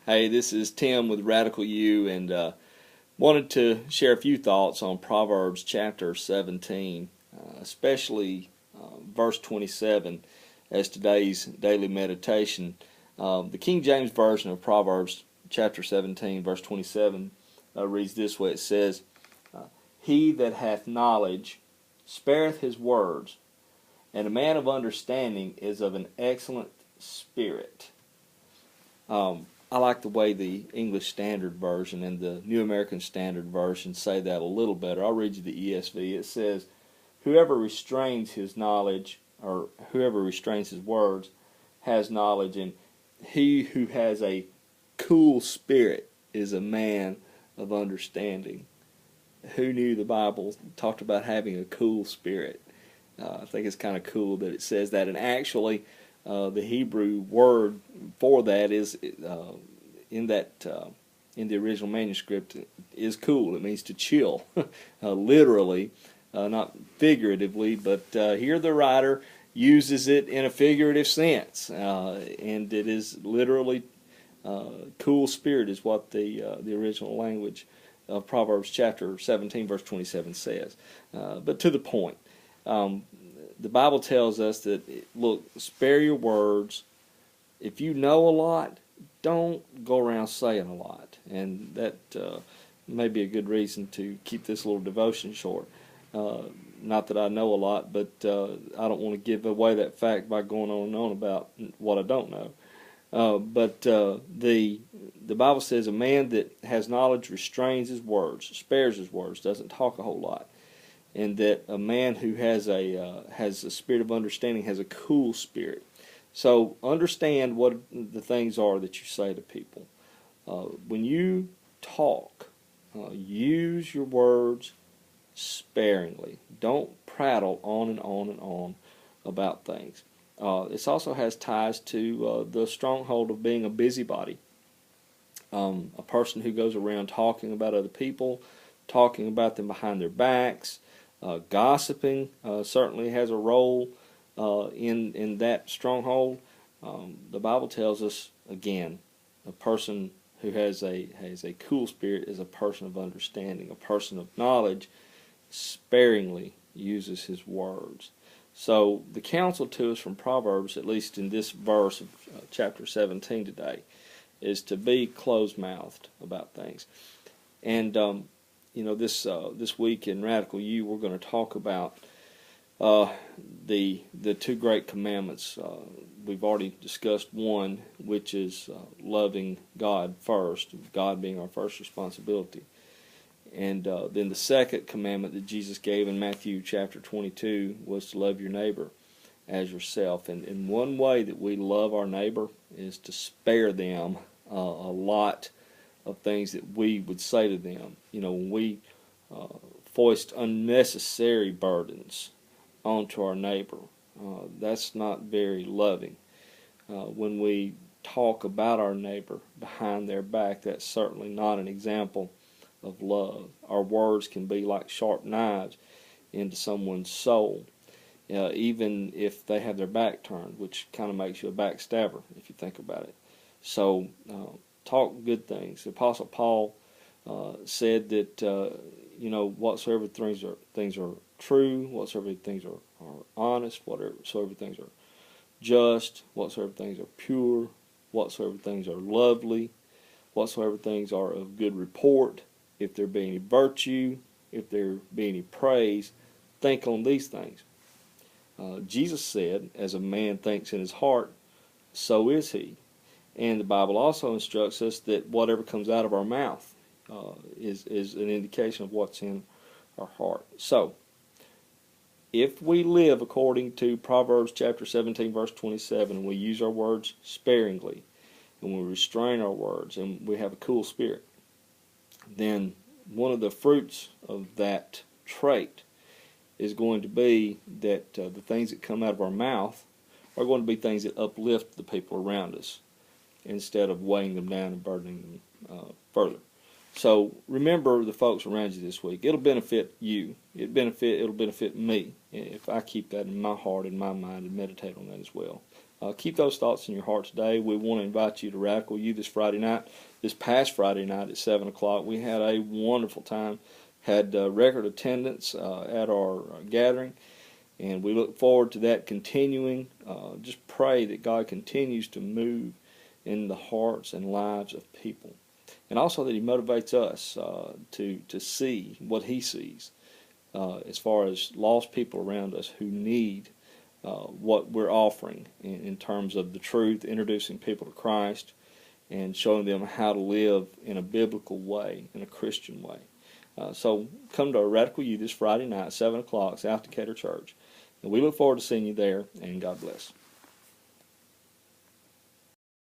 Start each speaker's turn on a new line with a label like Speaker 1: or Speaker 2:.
Speaker 1: Hey, this is Tim with Radical U, and wanted to share a few thoughts on Proverbs chapter 17, especially verse 27 as today's daily meditation. The King James Version of Proverbs chapter 17, verse 27 reads this way. It says, He that hath knowledge spareth his words, and a man of understanding is of an excellent spirit. I like the way the English Standard Version and the New American Standard Version say that a little better. I'll read you the ESV. It says, whoever restrains his knowledge, or whoever restrains his words, has knowledge, and he who has a cool spirit is a man of understanding. Who knew the Bible talked about having a cool spirit? I think it's kind of cool that it says that, and actually the Hebrew word for that is in the original manuscript is cool. It means to chill, literally, not figuratively. But here the writer uses it in a figurative sense, and it is literally cool spirit is what the original language of Proverbs chapter 17, verse 27 says. But to the point. The Bible tells us that, look, spare your words. If you know a lot, don't go around saying a lot. And that may be a good reason to keep this little devotion short. Not that I know a lot, but I don't want to give away that fact by going on and on about what I don't know. But the Bible says a man that has knowledge restrains his words, spares his words, doesn't talk a whole lot. And that a man who has a spirit of understanding has a cool spirit. So understand what the things are that you say to people. When you talk, use your words sparingly. Don't prattle on and on and on about things. This also has ties to the stronghold of being a busybody. A person who goes around talking about other people, talking about them behind their backs. Gossiping certainly has a role in that stronghold. The Bible tells us, again, a person who has a cool spirit is a person of understanding. A person of knowledge sparingly uses his words. So the counsel to us from Proverbs, at least in this verse of chapter 17 today, is to be closed-mouthed about things. And this week in Radical U, we're going to talk about the two great commandments. We've already discussed one, which is loving God first, God being our first responsibility. And then the second commandment that Jesus gave in Matthew chapter 22 was to love your neighbor as yourself. And one way that we love our neighbor is to spare them a lot of things that we would say to them. When we foist unnecessary burdens onto our neighbor, that's not very loving. When we talk about our neighbor behind their back, that's certainly not an example of love. Our words can be like sharp knives into someone's soul, even if they have their back turned, which kind of makes you a backstabber if you think about it. So talk good things. The Apostle Paul said that whatsoever things are true, whatsoever things are honest, whatsoever things are just, whatsoever things are pure, whatsoever things are lovely, whatsoever things are of good report, if there be any virtue, if there be any praise, think on these things. Jesus said, as a man thinks in his heart, so is he. And the Bible also instructs us that whatever comes out of our mouth is an indication of what's in our heart. So, if we live according to Proverbs chapter 17, verse 27, and we use our words sparingly, and we restrain our words, and we have a cool spirit, then one of the fruits of that trait is going to be that the things that come out of our mouth are going to be things that uplift the people around us, instead of weighing them down and burdening them further. So remember the folks around you this week. It'll benefit you. It'll benefit me if I keep that in my heart and my mind and meditate on that as well. Keep those thoughts in your heart today. We want to invite you to Radical You this Friday night. This past Friday night at 7 o'clock, we had a wonderful time. Had record attendance at our gathering, and we look forward to that continuing. Just pray that God continues to move in the hearts and lives of people, and also that He motivates us to see what He sees as far as lost people around us who need what we're offering in terms of the truth, introducing people to Christ, and showing them how to live in a biblical way, in a Christian way. So come to a Radical You this Friday night, 7 o'clock, South Decatur Church. And we look forward to seeing you there, and God bless.